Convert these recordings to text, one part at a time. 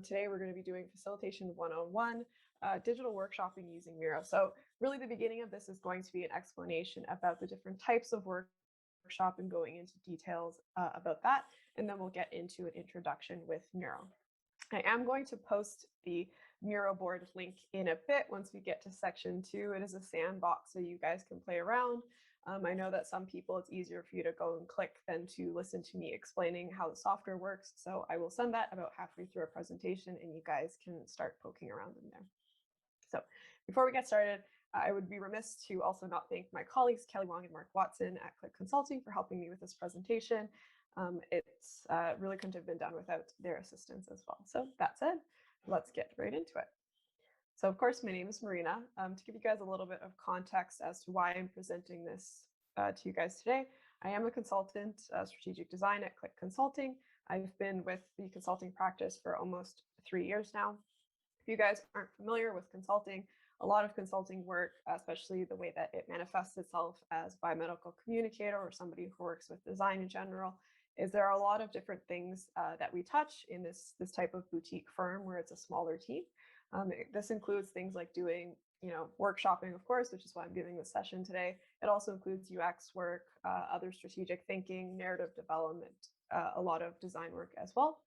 Today we're going to be doing Facilitation 101, digital workshopping using Miro. So really the beginning of this is going to be an explanation about the different types of workshop and going into details about that. And then we'll get into an introduction with Miro. I am going to post the Miro board link in a bit once we get to section 2. It is a sandbox, so you guys can play around. I know that some people, it's easier for you to go and click than to listen to me explaining how the software works. So I will send that about halfway through our presentation and you guys can start poking around in there. So before we get started, I would be remiss to also not thank my colleagues, Kelly Wong and Mark Watson at Click Consulting for helping me with this presentation. It's really couldn't have been done without their assistance as well. So that said, let's get right into it. So of course, my name is Marina. To give you guys a little bit of context as to why I'm presenting this to you guys today, I am a consultant, strategic design at Click Consulting. I've been with the consulting practice for almost 3 years now. If you guys aren't familiar with consulting, a lot of consulting work, especially the way that it manifests itself as biomedical communicator or somebody who works with design in general, is there are a lot of different things that we touch in this type of boutique firm where it's a smaller team. This includes things like doing, workshopping, of course, which is why I'm giving this session today. It also includes UX work, other strategic thinking, narrative development, a lot of design work as well.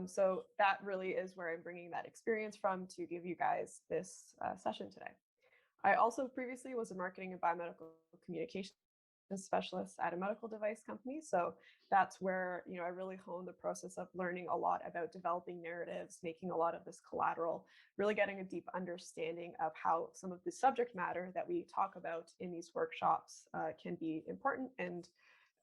So that really is where I'm bringing that experience from to give you guys this session today. I also previously was a marketing and biomedical communications specialist at a medical device company. So that's where, I really honed the process of learning a lot about developing narratives, making a lot of this collateral, really getting a deep understanding of how some of the subject matter that we talk about in these workshops can be important, and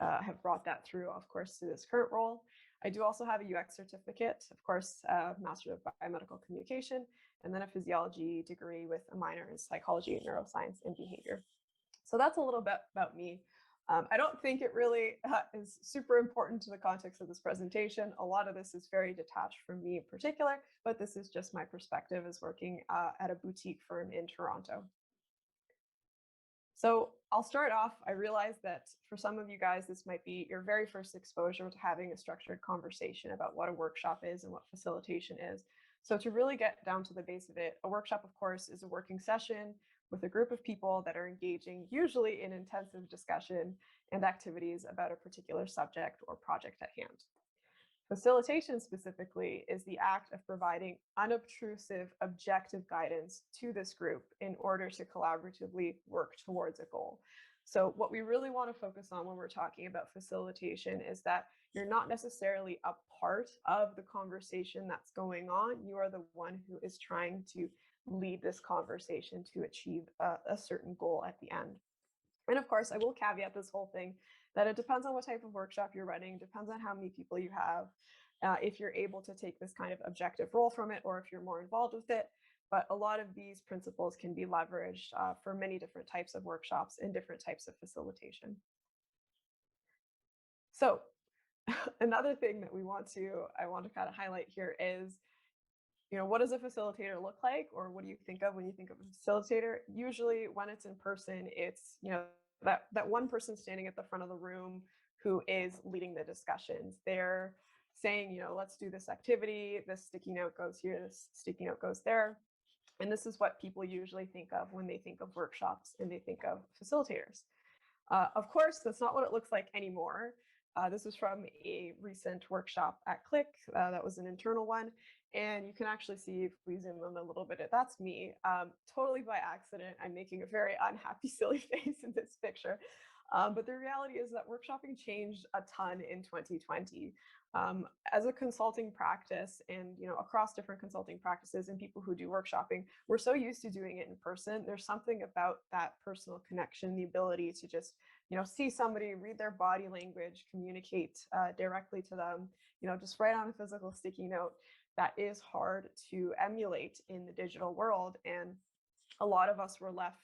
have brought that through, of course, to this current role. I do also have a UX certificate, of course, Master of Biomedical Communication, and then a physiology degree with a minor in psychology, neuroscience, and behavior. So that's a little bit about me. I don't think it really is super important to the context of this presentation. A lot of this is very detached from me in particular, but this is just my perspective as working at a boutique firm in Toronto. So I'll start off. I realize that for some of you guys, this might be your very first exposure to having a structured conversation about what a workshop is and what facilitation is. So to really get down to the base of it, a workshop, of course, is a working session with a group of people that are engaging usually in intensive discussion and activities about a particular subject or project at hand. Facilitation specifically is the act of providing unobtrusive, objective guidance to this group in order to collaboratively work towards a goal. So what we really want to focus on when we're talking about facilitation is that you're not necessarily a part of the conversation that's going on. You are the one who is trying to lead this conversation to achieve a certain goal at the end. And of course, I will caveat this whole thing that it depends on what type of workshop you're running, depends on how many people you have, if you're able to take this kind of objective role from it, or if you're more involved with it. But a lot of these principles can be leveraged for many different types of workshops and different types of facilitation. So another thing that I want to kind of highlight here is, what does a facilitator look like, or what do you think of when you think of a facilitator? Usually when it's in person, it's, that one person standing at the front of the room who is leading the discussions. They're saying, let's do this activity. This sticky note goes here, this sticky note goes there. And this is what people usually think of when they think of workshops and they think of facilitators. Of course, that's not what it looks like anymore. This is from a recent workshop at Click. That was an internal one. And you can actually see, if we zoom in a little bit, that's me. Totally by accident. I'm making a very unhappy, silly face in this picture. But the reality is that workshopping changed a ton in 2020. As a consulting practice and, across different consulting practices and people who do workshopping, we're so used to doing it in person. There's something about that personal connection, the ability to just, see somebody, read their body language, communicate directly to them, just write on a physical sticky note. That is hard to emulate in the digital world. And a lot of us were left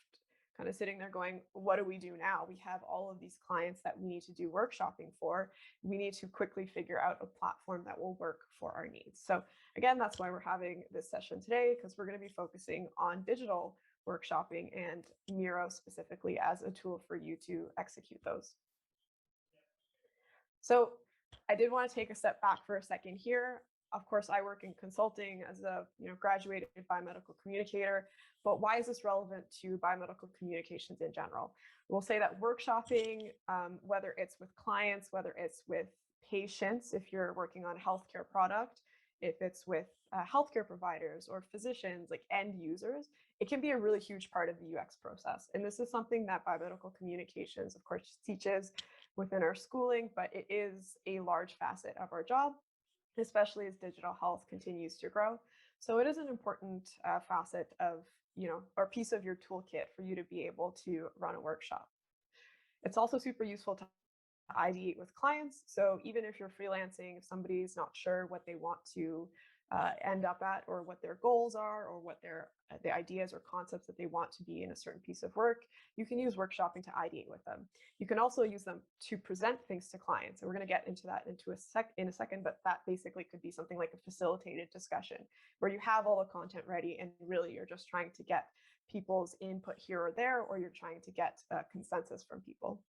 kind of sitting there going, what do we do now? We have all of these clients that we need to do workshopping for. We need to quickly figure out a platform that will work for our needs. So again, that's why we're having this session today, because we're going to be focusing on digital workshopping and Miro specifically as a tool for you to execute those. So I did want to take a step back for a second here. of course, I work in consulting as a graduated biomedical communicator, but why is this relevant to biomedical communications in general? We'll say that workshopping, whether it's with clients, whether it's with patients, if you're working on a healthcare product, if it's with healthcare providers or physicians, like end users, it can be a really huge part of the UX process. And this is something that biomedical communications, of course, teaches within our schooling, but it is a large facet of our job, especially as digital health continues to grow. So it is an important facet of, or piece of your toolkit for you to be able to run a workshop. It's also super useful to ideate with clients. So even if you're freelancing, if somebody's not sure what they want to end up at, or what their goals are, or what the ideas or concepts that they want to be in a certain piece of work, you can use workshopping to ideate with them. You can also use them to present things to clients. And we're going to get into that in a second, but that basically could be something like a facilitated discussion where you have all the content ready and really you're just trying to get people's input here or there, or you're trying to get consensus from people.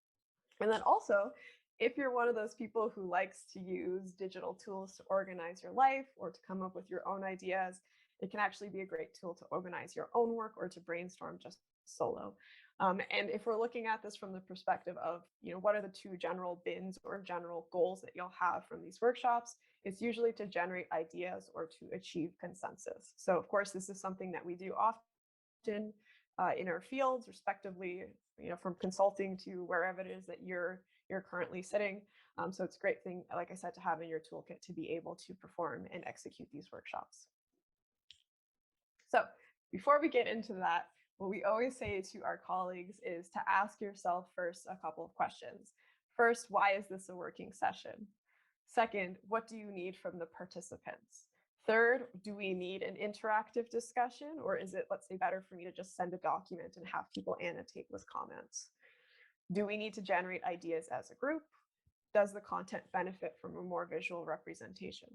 And then also, if you're one of those people who likes to use digital tools to organize your life or to come up with your own ideas, it can actually be a great tool to organize your own work or to brainstorm just solo. And if we're looking at this from the perspective of, what are the two general bins or general goals that you'll have from these workshops, it's usually to generate ideas or to achieve consensus. So of course, this is something that we do often in our fields, respectively, from consulting to wherever it is that you're currently sitting. So it's a great thing, like I said, to have in your toolkit to be able to perform and execute these workshops. So before we get into that, what we always say to our colleagues is to ask yourself first a couple of questions. First, why is this a working session? Second, what do you need from the participants? Third, do we need an interactive discussion, or is it, let's say, better for me to just send a document and have people annotate with comments? Do we need to generate ideas as a group? Does the content benefit from a more visual representation?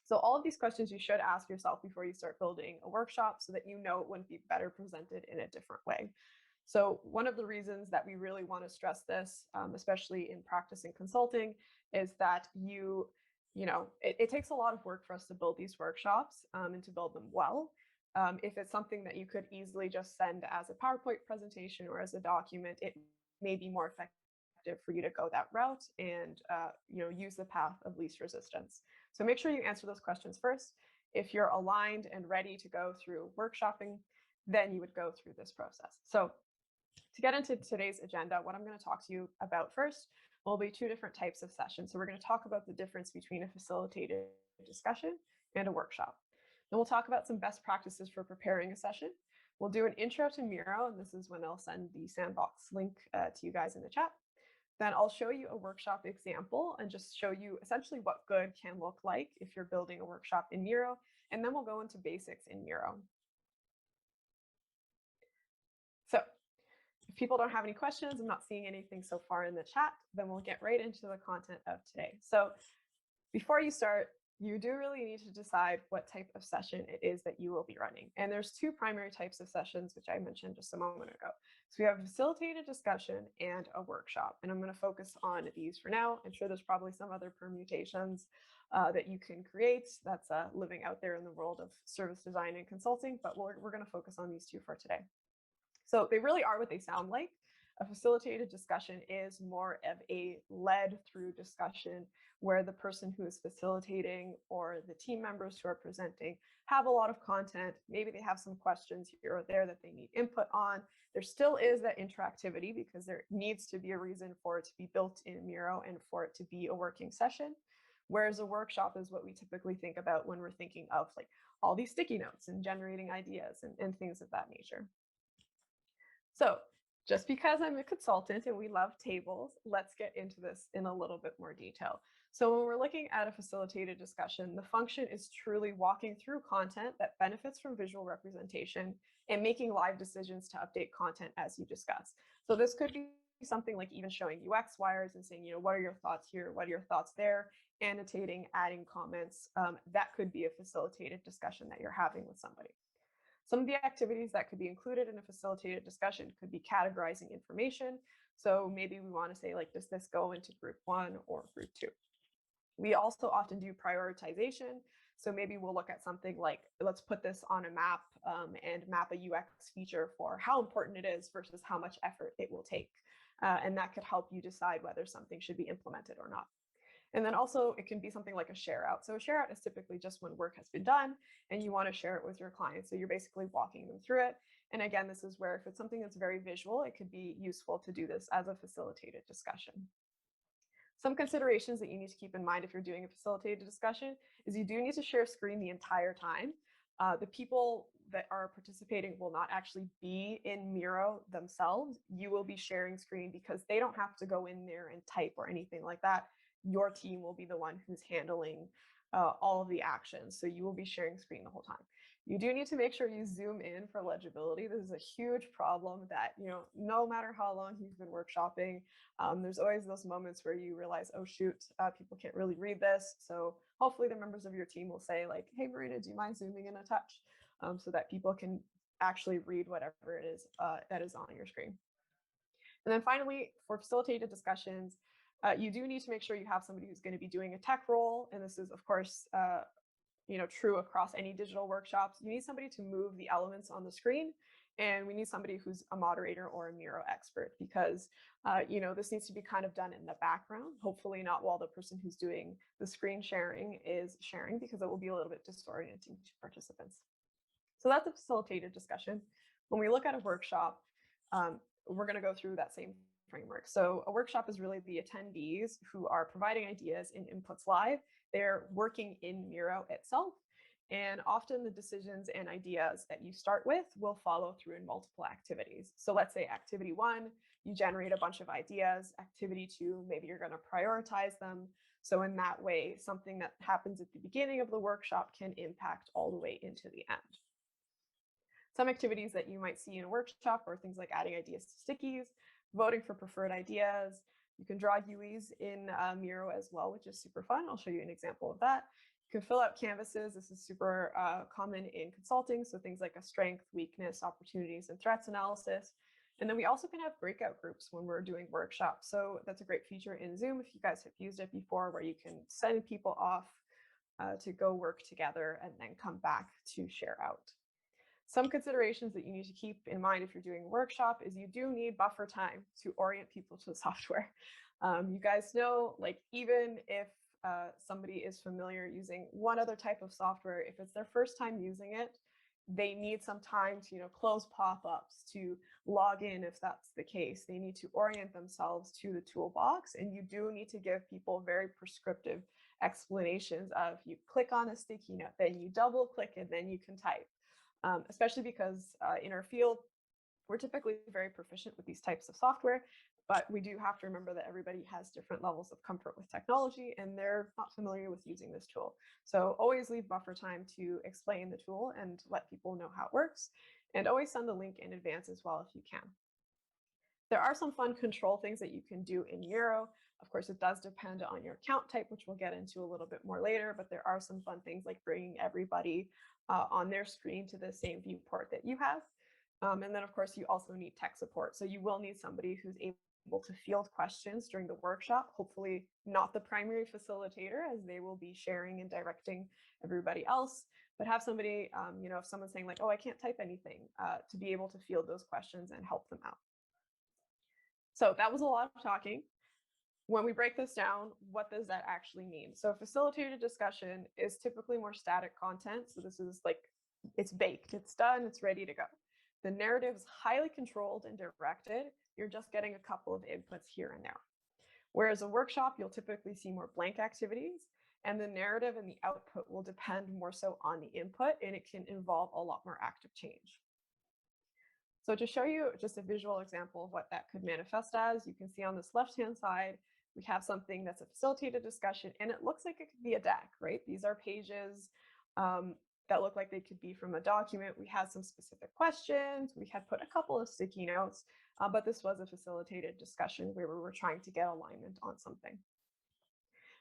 So all of these questions you should ask yourself before you start building a workshop so that you know it wouldn't be better presented in a different way. So one of the reasons that we really want to stress this, especially in practice and consulting, is that it takes a lot of work for us to build these workshops and to build them well. If it's something that you could easily just send as a PowerPoint presentation or as a document, it may be more effective for you to go that route and use the path of least resistance. So make sure you answer those questions first. If you're aligned and ready to go through workshopping, then you would go through this process. So to get into today's agenda, what I'm going to talk to you about first will be two different types of sessions. So we're going to talk about the difference between a facilitated discussion and a workshop. Then we'll talk about some best practices for preparing a session. We'll do an intro to Miro, and this is when I'll send the sandbox link to you guys in the chat. Then I'll show you a workshop example and just show you essentially what good can look like if you're building a workshop in Miro. And then we'll go into basics in Miro. So if people don't have any questions, I'm not seeing anything so far in the chat, then we'll get right into the content of today. So before you start, you do really need to decide what type of session it is that you will be running. And there's two primary types of sessions, which I mentioned just a moment ago. So we have a facilitated discussion and a workshop. And I'm going to focus on these for now. I'm sure there's probably some other permutations that you can create that's living out there in the world of service design and consulting, but we're going to focus on these two for today. So they really are what they sound like. A facilitated discussion is more of a led through discussion where the person who is facilitating or the team members who are presenting have a lot of content. Maybe they have some questions here or there that they need input on. There still is that interactivity because there needs to be a reason for it to be built in Miro and for it to be a working session. Whereas a workshop is what we typically think about when we're thinking of like all these sticky notes and generating ideas and things of that nature. So just because I'm a consultant and we love tables, let's get into this in a little bit more detail. So when we're looking at a facilitated discussion, the function is truly walking through content that benefits from visual representation and making live decisions to update content as you discuss. So this could be something like even showing UX wires and saying, what are your thoughts here? What are your thoughts there? Annotating, adding comments. That could be a facilitated discussion that you're having with somebody. Some of the activities that could be included in a facilitated discussion could be categorizing information. So maybe we want to say, like, does this go into group 1 or group 2? We also often do prioritization. So maybe we'll look at something like, let's put this on a map and map a UX feature for how important it is versus how much effort it will take. And that could help you decide whether something should be implemented or not. And then also it can be something like a share out. So a share out is typically just when work has been done and you want to share it with your clients. So you're basically walking them through it. And again, this is where if it's something that's very visual, it could be useful to do this as a facilitated discussion. Some considerations that you need to keep in mind if you're doing a facilitated discussion is you do need to share screen the entire time. The people that are participating will not actually be in Miro themselves. You will be sharing screen because they don't have to go in there and type or anything like that. Your team will be the one who's handling all of the actions. So you will be sharing screen the whole time. You do need to make sure you zoom in for legibility. This is a huge problem that, no matter how long you've been workshopping, there's always those moments where you realize, oh shoot, people can't really read this. So hopefully the members of your team will say like, hey Marina, do you mind zooming in a touch? So that people can actually read whatever it is that is on your screen. And then finally, for facilitated discussions, you do need to make sure you have somebody who's going to be doing a tech role. And this is, of course, true across any digital workshops. You need somebody to move the elements on the screen, and we need somebody who's a moderator or a Miro expert because, this needs to be kind of done in the background, hopefully not while the person who's doing the screen sharing is sharing, because it will be a little bit disorienting to participants. So that's a facilitated discussion. When we look at a workshop, we're going to go through that same framework. So a workshop is really the attendees who are providing ideas and inputs live. They're working in Miro itself. And often the decisions and ideas that you start with will follow through in multiple activities. So let's say activity 1, you generate a bunch of ideas. Activity 2, maybe you're going to prioritize them. So in that way, something that happens at the beginning of the workshop can impact all the way into the end. Some activities that you might see in a workshop are things like adding ideas to stickies, voting for preferred ideas. You can draw UIs in Miro as well, which is super fun. I'll show you an example of that. You can fill out canvases. This is super common in consulting. So things like a strength, weakness, opportunities, and threats analysis. And then we also can have breakout groups when we're doing workshops. So that's a great feature in Zoom if you guys have used it before, where you can send people off to go work together and then come back to share out. Some considerations that you need to keep in mind if you're doing a workshop is you do need buffer time to orient people to the software. You guys know, like, even if somebody is familiar using one other type of software, if it's their first time using it, they need some time to close pop-ups, to log in if that's the case. They need to orient themselves to the toolbox, and you do need to give people very prescriptive explanations of you click on a sticky note, then you double click, and then you can type. Especially because in our field, we're typically very proficient with these types of software, but we do have to remember that everybody has different levels of comfort with technology and they're not familiar with using this tool. So always leave buffer time to explain the tool and let people know how it works, and always send the link in advance as well if you can. There are some fun control things that you can do in Miro. Of course, it does depend on your account type, which we'll get into a little bit more later, but there are some fun things like bringing everybody on their screen to the same viewport that you have. And then, of course, you also need tech support. So you will need somebody who's able to field questions during the workshop, hopefully not the primary facilitator, as they will be sharing and directing everybody else, but have somebody, if someone's saying like, oh, I can't type anything, to be able to field those questions and help them out. So that was a lot of talking. When we break this down, what does that actually mean? So facilitated discussion is typically more static content. So this is like, it's baked, it's done, it's ready to go. The narrative is highly controlled and directed. You're just getting a couple of inputs here and there. Whereas a workshop, you'll typically see more blank activities, and the narrative and the output will depend more so on the input, and it can involve a lot more active change. So to show you just a visual example of what that could manifest as, you can see on this left-hand side, we have something that's a facilitated discussion, and it looks like it could be a deck, right? These are pages that look like they could be from a document. We had some specific questions. We had put a couple of sticky notes, but this was a facilitated discussion where we were trying to get alignment on something.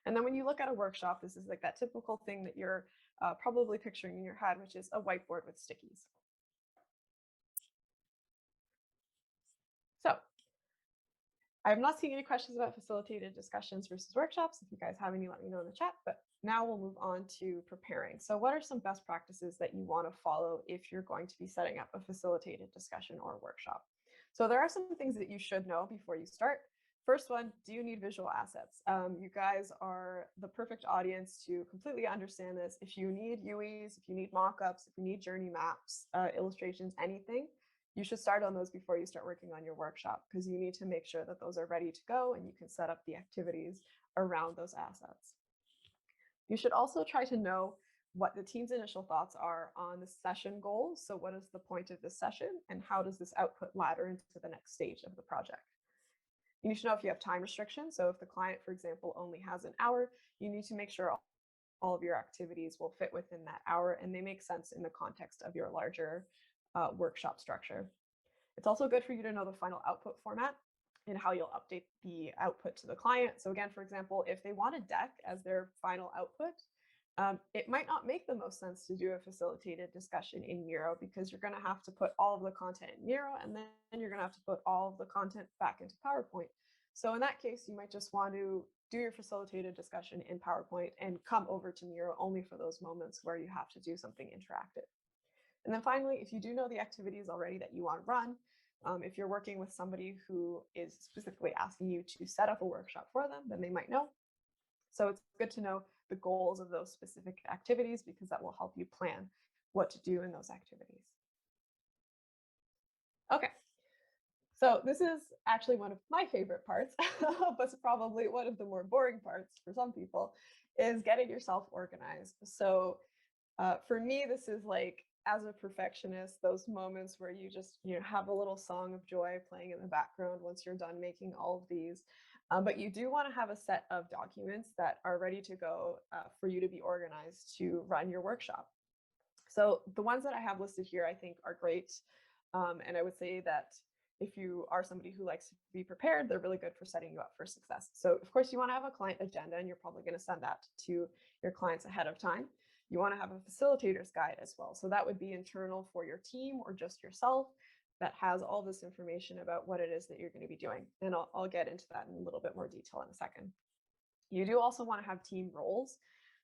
And then when you look at a workshop, this is like that typical thing that you're probably picturing in your head, which is a whiteboard with stickies. So I'm not seeing any questions about facilitated discussions versus workshops. If you guys have any, let me know in the chat. But now we'll move on to preparing. So what are some best practices that you want to follow if you're going to be setting up a facilitated discussion or workshop? So there are some things that you should know before you start. First one, do you need visual assets? You guys are the perfect audience to completely understand this. If you need UEs, if you need mockups, if you need journey maps, illustrations, anything, you should start on those before you start working on your workshop, because you need to make sure that those are ready to go and you can set up the activities around those assets. You should also try to know what the team's initial thoughts are on the session goals. So what is the point of this session and how does this output ladder into the next stage of the project? You need to know if you have time restrictions. So if the client, for example, only has an hour, you need to make sure all of your activities will fit within that hour and they make sense in the context of your larger workshop structure. It's also good for you to know the final output format and how you'll update the output to the client. So again, for example, if they want a deck as their final output, it might not make the most sense to do a facilitated discussion in Miro, because you're going to have to put all of the content in Miro and then you're going to have to put all of the content back into PowerPoint. So in that case, you might just want to do your facilitated discussion in PowerPoint and come over to Miro only for those moments where you have to do something interactive. And then finally, if you do know the activities already that you want to run, if you're working with somebody who is specifically asking you to set up a workshop for them, then they might know. So it's good to know the goals of those specific activities, because that will help you plan what to do in those activities. Okay, so this is actually one of my favorite parts, but probably one of the more boring parts for some people, is getting yourself organized. So for me, this is like, as a perfectionist, those moments where you just have a little song of joy playing in the background once you're done making all of these. But you do want to have a set of documents that are ready to go for you to be organized to run your workshop. So the ones that I have listed here, I think, are great. And I would say that if you are somebody who likes to be prepared, they're really good for setting you up for success. So of course, you want to have a client agenda, and you're probably going to send that to your clients ahead of time. You want to have a facilitator's guide as well. So that would be internal for your team or just yourself, that has all this information about what it is that you're going to be doing. And I'll get into that in a little bit more detail in a second. You do also want to have team roles.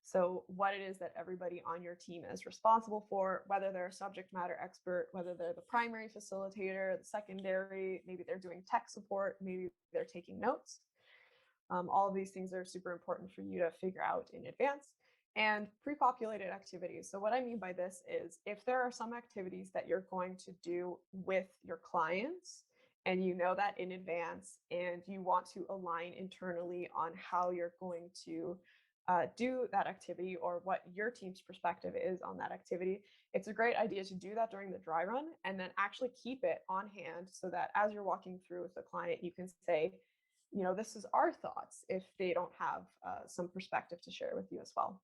So what it is that everybody on your team is responsible for, whether they're a subject matter expert, whether they're the primary facilitator, the secondary, maybe they're doing tech support, maybe they're taking notes. All of these things are super important for you to figure out in advance. And pre-populated activities. So what I mean by this is, if there are some activities that you're going to do with your clients, and you know that in advance, and you want to align internally on how you're going to do that activity, or what your team's perspective is on that activity, it's a great idea to do that during the dry run, and then actually keep it on hand so that as you're walking through with the client, you can say, this is our thoughts, if they don't have some perspective to share with you as well.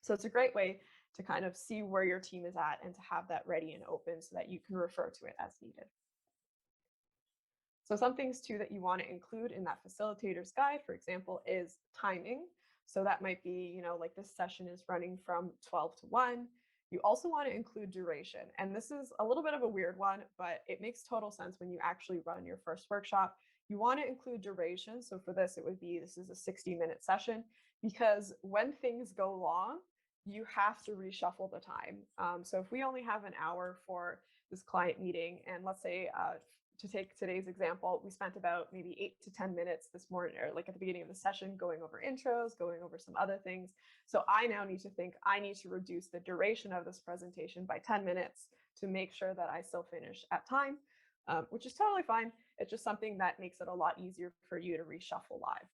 So it's a great way to kind of see where your team is at and to have that ready and open so that you can refer to it as needed. So some things too that you want to include in that facilitator's guide, for example, is timing. So that might be, like this session is running from 12 to 1. You also want to include duration. And this is a little bit of a weird one, but it makes total sense when you actually run your first workshop. You want to include duration. So for this, it would be, this is a 60-minute session, because when things go long, you have to reshuffle the time. So if we only have an hour for this client meeting, and let's say, to take today's example, we spent about maybe 8 to 10 minutes this morning, or like at the beginning of the session, going over intros, going over some other things. So I now need to think, I need to reduce the duration of this presentation by 10 minutes to make sure that I still finish at time, which is totally fine. It's just something that makes it a lot easier for you to reshuffle live.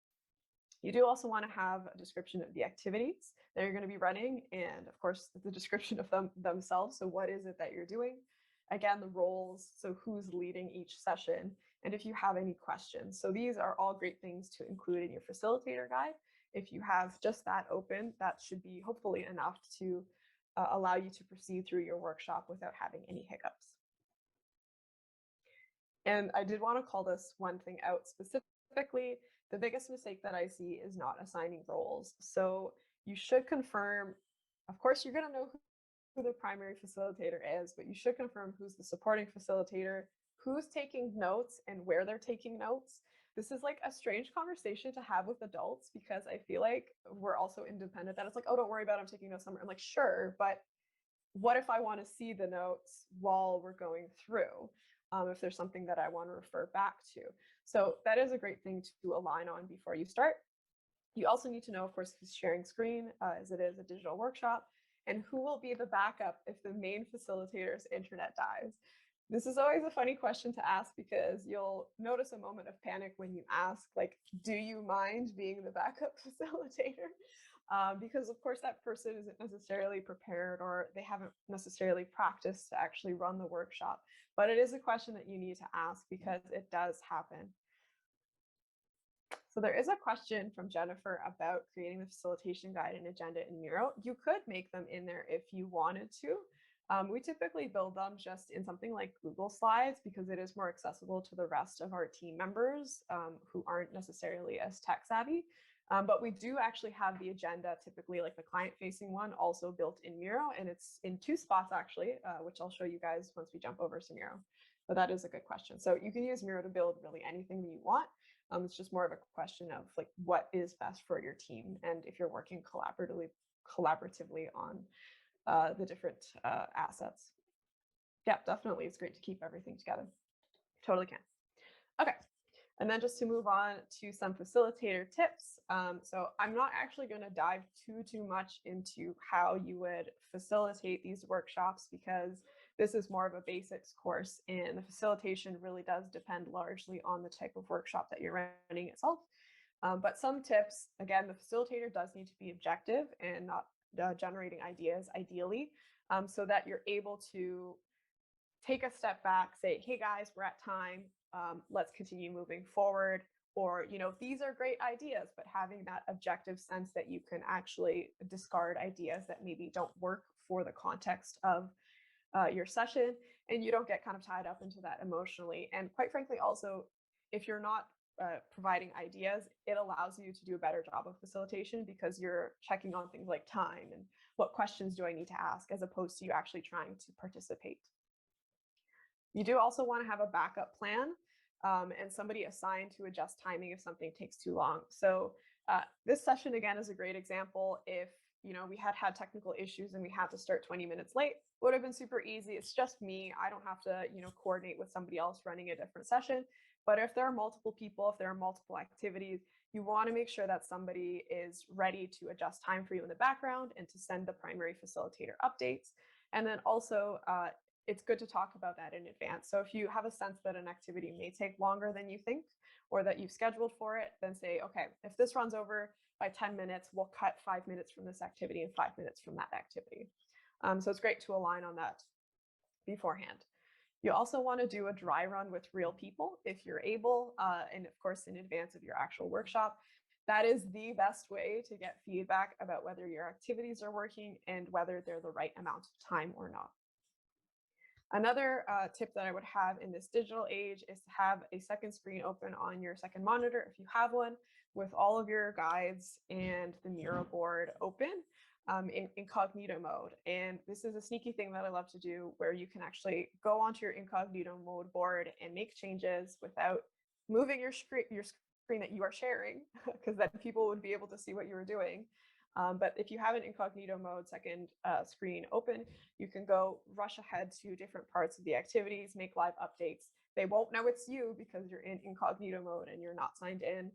You do also want to have a description of the activities that you're going to be running, and of course, the description of them themselves. So what is it that you're doing? Again, the roles, so who's leading each session, and if you have any questions. So these are all great things to include in your facilitator guide. If you have just that open, that should be hopefully enough to allow you to proceed through your workshop without having any hiccups. And I did want to call this one thing out specifically. The biggest mistake that I see is not assigning roles. So you should confirm, of course, you're going to know who the primary facilitator is, but you should confirm who's the supporting facilitator, who's taking notes and where they're taking notes. this is like a strange conversation to have with adults because I feel like we're also independent, that it's like, oh, don't worry about it, I'm taking notes somewhere. I'm like, sure, but what if I want to see the notes while we're going through? If there's something that I want to refer back to. So that is a great thing to align on before you start. You also need to know, of course, who's sharing screen, as it is a digital workshop, and who will be the backup if the main facilitator's internet dies. This is always a funny question to ask because you'll notice a moment of panic when you ask, like, do you mind being the backup facilitator? Because of course that person isn't necessarily prepared or they haven't necessarily practiced to actually run the workshop. But it is a question that you need to ask because it does happen. So there is a question from Jennifer about creating the facilitation guide and agenda in Miro. You could make them in there if you wanted to. We typically build them just in something like Google Slides because it is more accessible to the rest of our team members who aren't necessarily as tech savvy. But we do actually have the agenda, typically like the client-facing one, also built in Miro, and it's in 2 spots actually, which I'll show you guys once we jump over to Miro. But that is a good question. So you can use Miro to build really anything that you want. It's just more of a question of like what is best for your team, and if you're working collaboratively on the different assets. Yeah, definitely, it's great to keep everything together. Totally can. Okay. And then just to move on to some facilitator tips. So I'm not actually going to dive too much into how you would facilitate these workshops because this is more of a basics course, and the facilitation really does depend largely on the type of workshop that you're running itself. But some tips, again, the facilitator does need to be objective and not generating ideas ideally, so that you're able to take a step back, say, hey guys, we're at time. Let's continue moving forward. Or, these are great ideas, but having that objective sense that you can actually discard ideas that maybe don't work for the context of your session, and you don't get kind of tied up into that emotionally. And quite frankly, also, if you're not providing ideas, it allows you to do a better job of facilitation because you're checking on things like time and what questions do I need to ask, as opposed to you actually trying to participate. You do also want to have a backup plan and somebody assigned to adjust timing if something takes too long. So this session, again, is a great example. If we had technical issues and we had to start 20 minutes late, would have been super easy. It's just me. I don't have to coordinate with somebody else running a different session. But if there are multiple people, if there are multiple activities, you want to make sure that somebody is ready to adjust time for you in the background and to send the primary facilitator updates. And then also, it's good to talk about that in advance. So if you have a sense that an activity may take longer than you think, or that you've scheduled for it, then say, okay, if this runs over by 10 minutes, we'll cut 5 minutes from this activity and 5 minutes from that activity. So it's great to align on that beforehand. You also want to do a dry run with real people if you're able, and of course in advance of your actual workshop. That is the best way to get feedback about whether your activities are working and whether they're the right amount of time or not. Another tip that I would have in this digital age is to have a second screen open on your second monitor, if you have one, with all of your guides and the Miro board open in incognito mode. And this is a sneaky thing that I love to do, where you can actually go onto your incognito mode board and make changes without moving your screen that you are sharing, because then people would be able to see what you were doing. But if you have an incognito mode second screen open, you can go rush ahead to different parts of the activities, make live updates. They won't know it's you because you're in incognito mode and you're not signed in.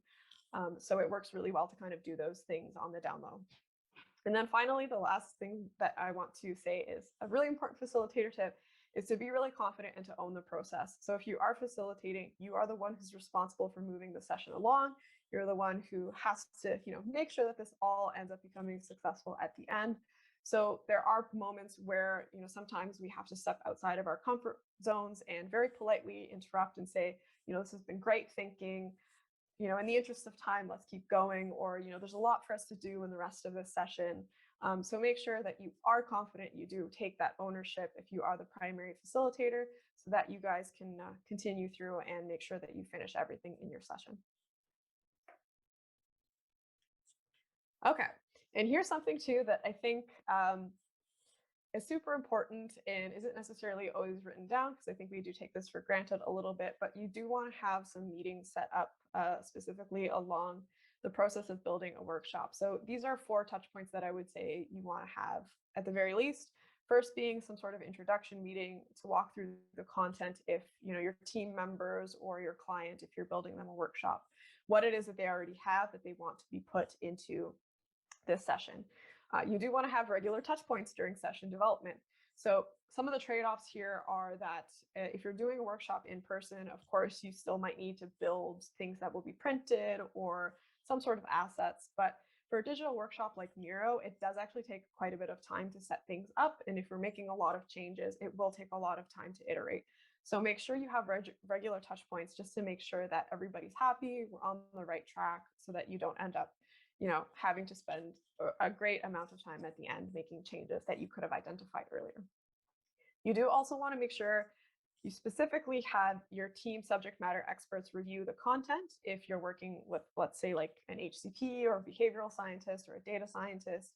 So it works really well to kind of do those things on the down low. And then finally, the last thing that I want to say is a really important facilitator tip is to be really confident and to own the process. So if you are facilitating, you are the one who's responsible for moving the session along. You're the one who has to, make sure that this all ends up becoming successful at the end. So there are moments where, sometimes we have to step outside of our comfort zones and very politely interrupt and say, this has been great thinking. In the interest of time, let's keep going, or, there's a lot for us to do in the rest of this session. So make sure that you are confident, you do take that ownership if you are the primary facilitator, so that you guys can continue through and make sure that you finish everything in your session. Okay, and here's something too that I think is super important and isn't necessarily always written down, because I think we do take this for granted a little bit, but you do want to have some meetings set up specifically along the process of building a workshop. So these are 4 touch points that I would say you want to have at the very least. First being some sort of introduction meeting to walk through the content if your team members or your client, if you're building them a workshop, what it is that they already have that they want to be put into this session. You do want to have regular touch points during session development. So some of the trade-offs here are that if you're doing a workshop in person, of course, you still might need to build things that will be printed or some sort of assets. But for a digital workshop like Miro, it does actually take quite a bit of time to set things up. And if you're making a lot of changes, it will take a lot of time to iterate. So make sure you have regular touch points just to make sure that everybody's happy, we're on the right track, so that you don't end up having to spend a great amount of time at the end making changes that you could have identified earlier. You do also want to make sure you specifically have your team subject matter experts review the content. If you're working with, let's say, like an HCP or a behavioral scientist or a data scientist,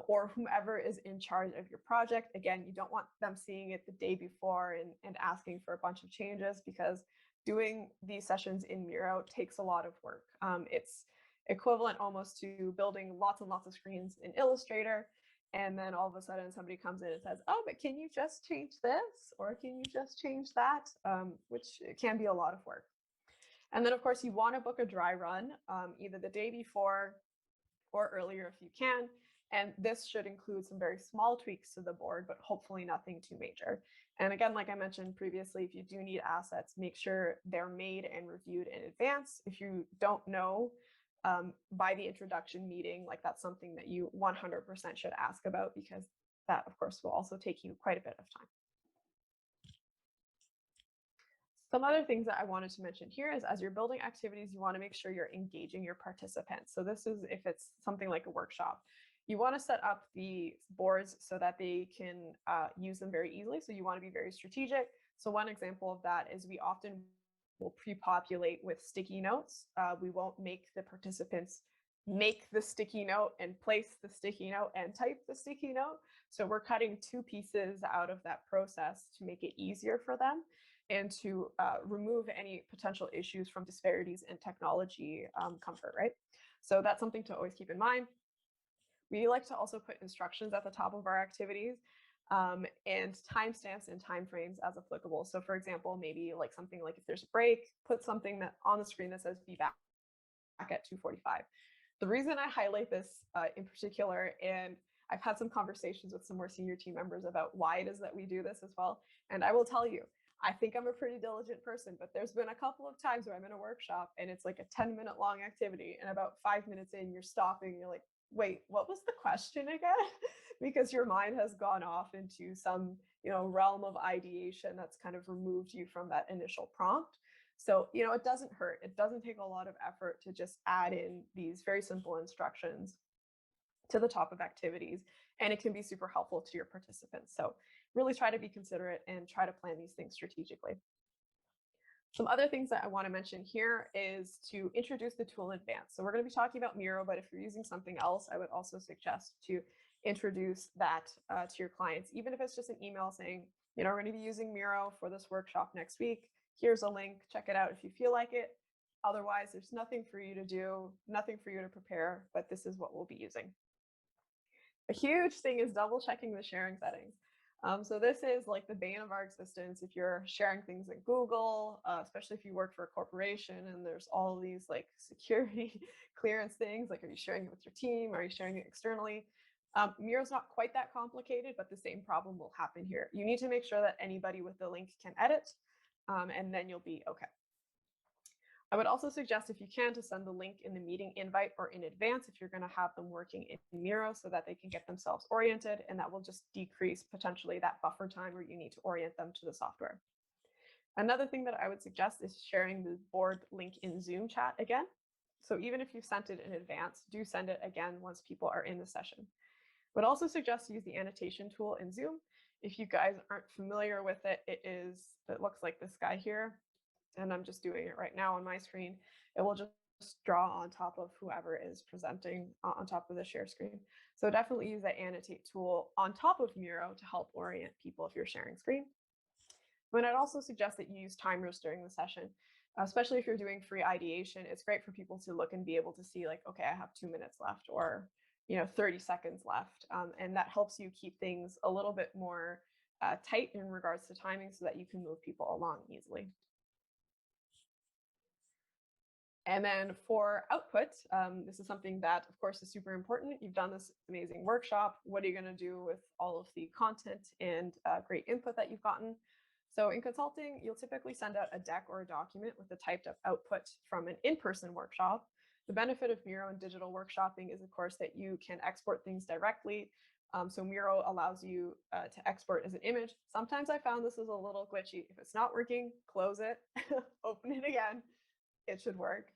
or whomever is in charge of your project. Again, you don't want them seeing it the day before and asking for a bunch of changes, because doing these sessions in Miro takes a lot of work. It's equivalent almost to building lots and lots of screens in Illustrator, and then all of a sudden somebody comes in and says, oh, but can you just change this? Or can you just change that? Which can be a lot of work. And then of course you want to book a dry run, either the day before or earlier if you can. And this should include some very small tweaks to the board, but hopefully nothing too major. And again, like I mentioned previously, if you do need assets, make sure they're made and reviewed in advance. If you don't know by the introduction meeting, like that's something that you 100% should ask about, because that of course will also take you quite a bit of time. Some other things that I wanted to mention here is, as you're building activities, you want to make sure you're engaging your participants. So this is if it's something like a workshop. You want to set up the boards so that they can use them very easily. So you want to be very strategic. So one example of that is we often will pre-populate with sticky notes. We won't make the participants make the sticky note and place the sticky note and type the sticky note. So we're cutting 2 pieces out of that process to make it easier for them and to remove any potential issues from disparities in technology comfort, right? So that's something to always keep in mind. We like to also put instructions at the top of our activities and timestamps and timeframes as applicable. So for example, maybe like something like if there's a break, put something that on the screen that says be back at 2:45. The reason I highlight this in particular, and I've had some conversations with some more senior team members about why it is that we do this as well. And I will tell you, I think I'm a pretty diligent person, but there's been a couple of times where I'm in a workshop and it's like a 10-minute long activity, and about 5 minutes in, you're stopping, you're like, wait, what was the question again? Because your mind has gone off into some, realm of ideation that's kind of removed you from that initial prompt. So, it doesn't hurt. It doesn't take a lot of effort to just add in these very simple instructions to the top of activities, and it can be super helpful to your participants. So really try to be considerate and try to plan these things strategically. Some other things that I want to mention here is to introduce the tool in advance. So we're going to be talking about Miro, but if you're using something else, I would also suggest to introduce that to your clients, even if it's just an email saying, we're going to be using Miro for this workshop next week. Here's a link, check it out if you feel like it. Otherwise, there's nothing for you to do, nothing for you to prepare, but this is what we'll be using. A huge thing is double checking the sharing settings. So this is like the bane of our existence if you're sharing things in Google, especially if you work for a corporation and there's all these like security clearance things, like are you sharing it with your team? Are you sharing it externally? Miro's not quite that complicated, but the same problem will happen here. You need to make sure that anybody with the link can edit, and then you'll be okay. I would also suggest, if you can, to send the link in the meeting invite or in advance if you're going to have them working in Miro, so that they can get themselves oriented, and that will just decrease potentially that buffer time where you need to orient them to the software. Another thing that I would suggest is sharing the board link in Zoom chat again. So even if you've sent it in advance, do send it again once people are in the session. I would also suggest to use the annotation tool in Zoom. If you guys aren't familiar with it, it looks like this guy here. And I'm just doing it right now on my screen. It will just draw on top of whoever is presenting on top of the share screen. So definitely use that annotate tool on top of Miro to help orient people if you're sharing screen. But I'd also suggest that you use timers during the session, especially if you're doing free ideation. It's great for people to look and be able to see like, okay, I have 2 minutes left, or 30 seconds left. And that helps you keep things a little bit more tight in regards to timing so that you can move people along easily. And then for output, this is something that, of course, is super important. You've done this amazing workshop. What are you going to do with all of the content and great input that you've gotten? So in consulting, you'll typically send out a deck or a document with a typed up output from an in-person workshop. The benefit of Miro and digital workshopping is, of course, that you can export things directly. So Miro allows you to export as an image. Sometimes I found this is a little glitchy. If it's not working, close it, open it again. It should work.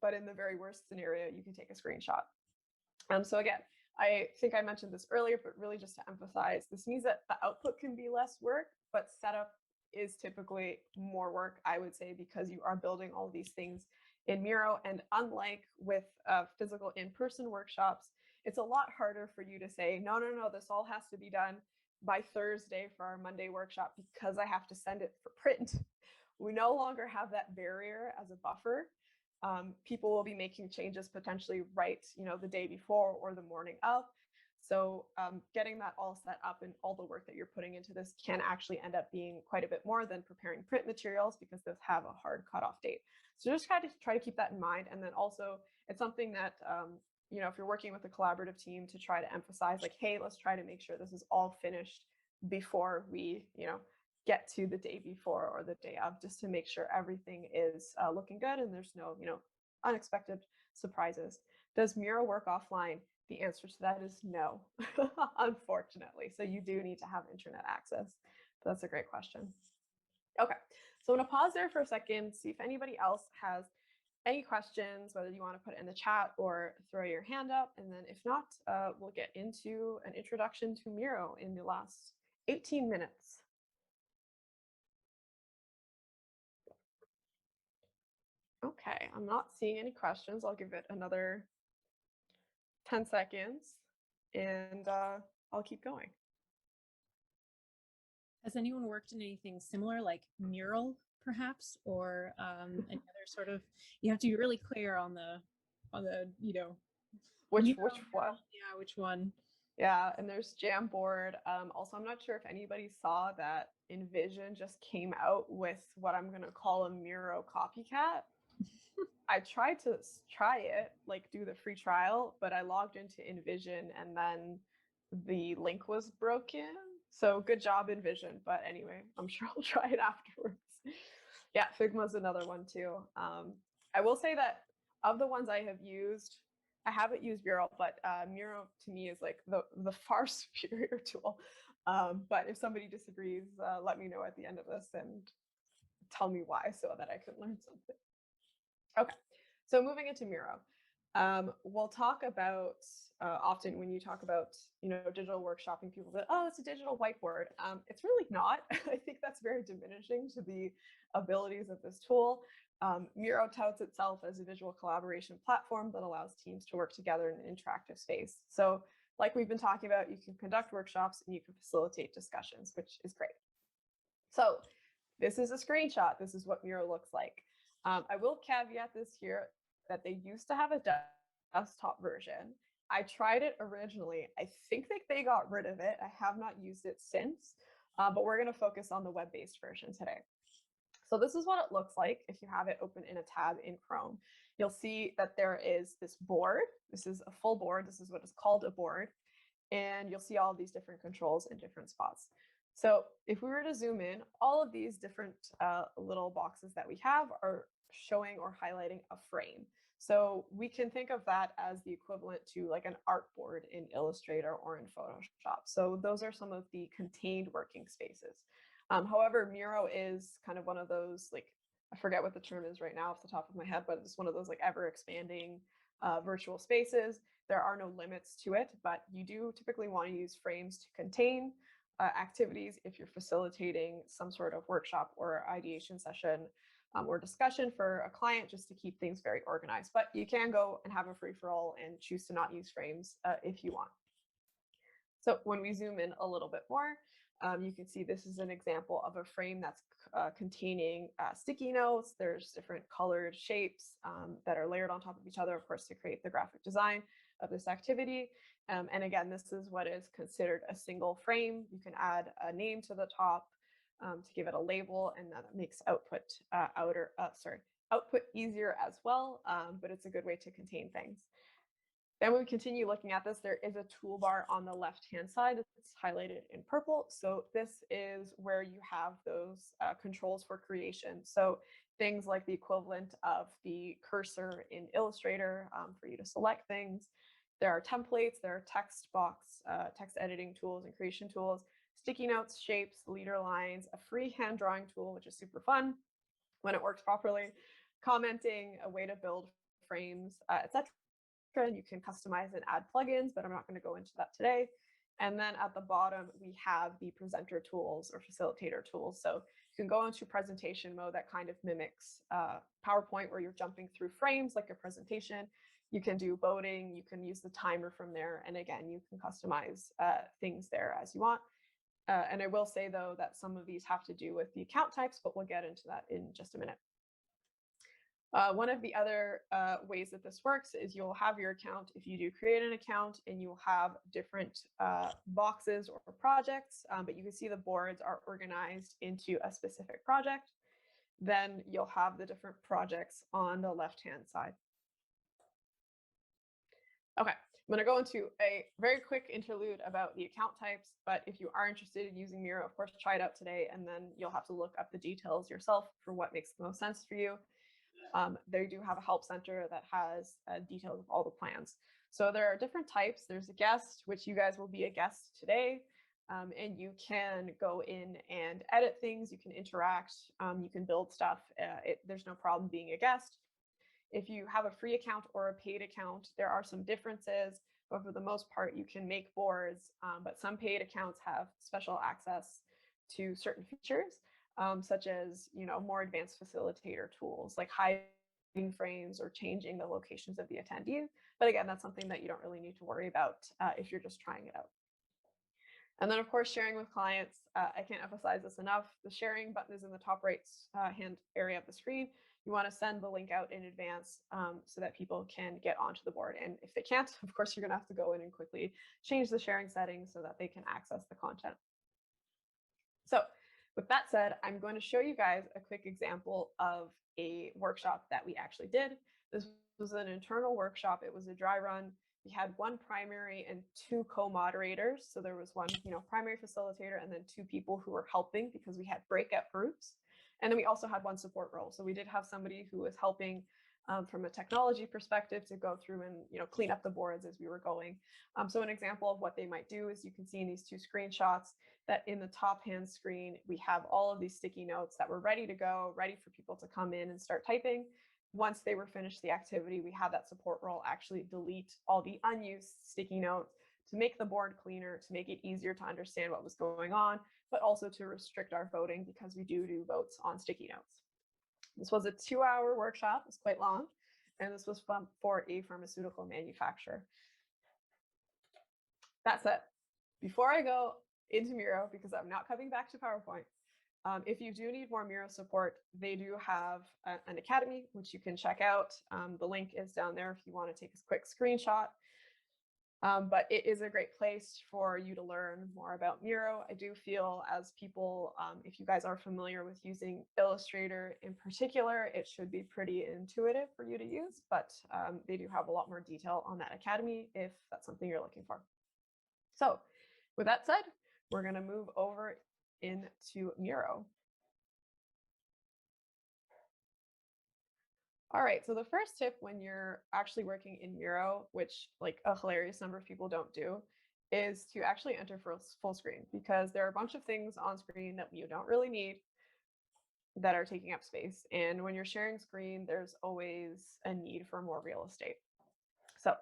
But in the very worst scenario, you can take a screenshot. So again, I think I mentioned this earlier, but really just to emphasize, this means that the output can be less work, but setup is typically more work, I would say, because you are building all these things in Miro. And unlike with physical in-person workshops, it's a lot harder for you to say, no, this all has to be done by Thursday for our Monday workshop because I have to send it for print. We no longer have that barrier as a buffer. People will be making changes potentially right, the day before or the morning of. So getting that all set up and all the work that you're putting into this can actually end up being quite a bit more than preparing print materials because those have a hard cutoff date. So just try to keep that in mind. And then also it's something that, if you're working with a collaborative team, to try to emphasize like, hey, let's try to make sure this is all finished before we, get to the day before or the day of, just to make sure everything is looking good and there's no, unexpected surprises. Does Miro work offline? The answer to that is no, unfortunately. So you do need to have internet access. But that's a great question. Okay, so I'm gonna pause there for a second, see if anybody else has any questions, whether you want to put it in the chat or throw your hand up. And then if not, we'll get into an introduction to Miro in the last 18 minutes. Okay, I'm not seeing any questions. I'll give it another 10 seconds and I'll keep going. Has anyone worked in anything similar, like Mural, perhaps, or any other sort of? You have to be really clear on the which Mural, one? Yeah, which one? Yeah, and there's Jamboard. Also, I'm not sure if anybody saw that Envision just came out with what I'm gonna call a Miro copycat. I tried to try it, like do the free trial, but I logged into Envision and then the link was broken. So good job, Envision. But anyway, I'm sure I'll try it afterwards. Yeah, Figma's another one too. I will say that of the ones I have used, I haven't used Miro, but Miro to me is like the far superior tool. But if somebody disagrees, let me know at the end of this and tell me why so that I can learn something. Okay, so moving into Miro, we'll talk about often when you talk about digital workshopping, people say, oh, it's a digital whiteboard. It's really not. I think that's very diminishing to the abilities of this tool. Miro touts itself as a visual collaboration platform that allows teams to work together in an interactive space. So like we've been talking about, you can conduct workshops and you can facilitate discussions, which is great. So this is a screenshot. This is what Miro looks like. I will caveat this here that they used to have a desktop version. I tried it originally. I think that they got rid of it. I have not used it since, but we're going to focus on the web-based version today. So this is what it looks like if you have it open in a tab in Chrome. You'll see that there is this board. This is a full board. This is what is called a board. And you'll see all these different controls in different spots. So if we were to zoom in, all of these different little boxes that we have are showing or highlighting a frame. So we can think of that as the equivalent to like an artboard in Illustrator or in Photoshop. So those are some of the contained working spaces. However, Miro is kind of one of those, like, I forget what the term is right now off the top of my head, but it's one of those like ever expanding virtual spaces. There are no limits to it, but you do typically want to use frames to contain activities if you're facilitating some sort of workshop or ideation session. or discussion for a client, just to keep things very organized. But you can go and have a free-for-all and choose to not use frames if you want. So when we zoom in a little bit more, you can see this is an example of a frame that's containing sticky notes. There's different colored shapes that are layered on top of each other, of course, to create the graphic design of this activity. And again, this is what is considered a single frame. You can add a name to the top to give it a label, and that makes output output easier as well, but it's a good way to contain things. Then when we continue looking at this, there is a toolbar on the left-hand side that's highlighted in purple. So this is where you have those controls for creation. So things like the equivalent of the cursor in Illustrator for you to select things. There are templates, there are text box, text editing tools and creation tools, sticky notes, shapes, leader lines, a free hand drawing tool, which is super fun when it works properly, commenting, a way to build frames, etc. You can customize and add plugins, but I'm not going to go into that today. And then at the bottom, we have the presenter tools or facilitator tools. So you can go into presentation mode that kind of mimics PowerPoint, where you're jumping through frames like a presentation. You can do voting, you can use the timer from there. And again, you can customize things there as you want. And I will say, though, that some of these have to do with the account types, but we'll get into that in just a minute. One of the other ways that this works is you'll have your account if you do create an account, and you'll have different boxes or projects, but you can see the boards are organized into a specific project. Then you'll have the different projects on the left-hand side. Okay, I'm going to go into a very quick interlude about the account types, but if you are interested in using Miro, of course, try it out today, and then you'll have to look up the details yourself for what makes the most sense for you. They do have a help center that has details of all the plans. So there are different types. There's a guest, which you guys will be a guest today, and you can go in and edit things. You can interact. You can build stuff. There's no problem being a guest. If you have a free account or a paid account, there are some differences, but for the most part, you can make boards, but some paid accounts have special access to certain features, such as, more advanced facilitator tools like hiding frames or changing the locations of the attendees. But again, that's something that you don't really need to worry about if you're just trying it out. And then, of course, sharing with clients. I can't emphasize this enough. The sharing button is in the top right hand area of the screen. You want to send the link out in advance so that people can get onto the board. And if they can't, of course, you're going to have to go in and quickly change the sharing settings so that they can access the content. So with that said, I'm going to show you guys a quick example of a workshop that we actually did. This was an internal workshop. It was a dry run. We had one primary and two co-moderators. So there was one, primary facilitator, and then two people who were helping because we had breakout groups. And then we also had one support role. So we did have somebody who was helping from a technology perspective to go through and clean up the boards as we were going. So an example of what they might do is you can see in these two screenshots that in the top hand screen, we have all of these sticky notes that were ready to go, ready for people to come in and start typing. Once they were finished the activity, we had that support role actually delete all the unused sticky notes to make the board cleaner, to make it easier to understand what was going on, but also to restrict our voting because we do votes on sticky notes. This was a 2-hour workshop. It was quite long, and this was for a pharmaceutical manufacturer. That's it. Before I go into Miro, because I'm not coming back to PowerPoint, if you do need more Miro support, they do have an academy, which you can check out. The link is down there if you want to take a quick screenshot. But it is a great place for you to learn more about Miro. I do feel as people, if you guys are familiar with using Illustrator in particular, it should be pretty intuitive for you to use, but they do have a lot more detail on that academy if that's something you're looking for. So with that said, we're going to move over into Miro. All right, so the first tip when you're actually working in Miro, which like a hilarious number of people don't do, is to actually enter for full screen, because there are a bunch of things on screen that you don't really need that are taking up space. And when you're sharing screen, there's always a need for more real estate. So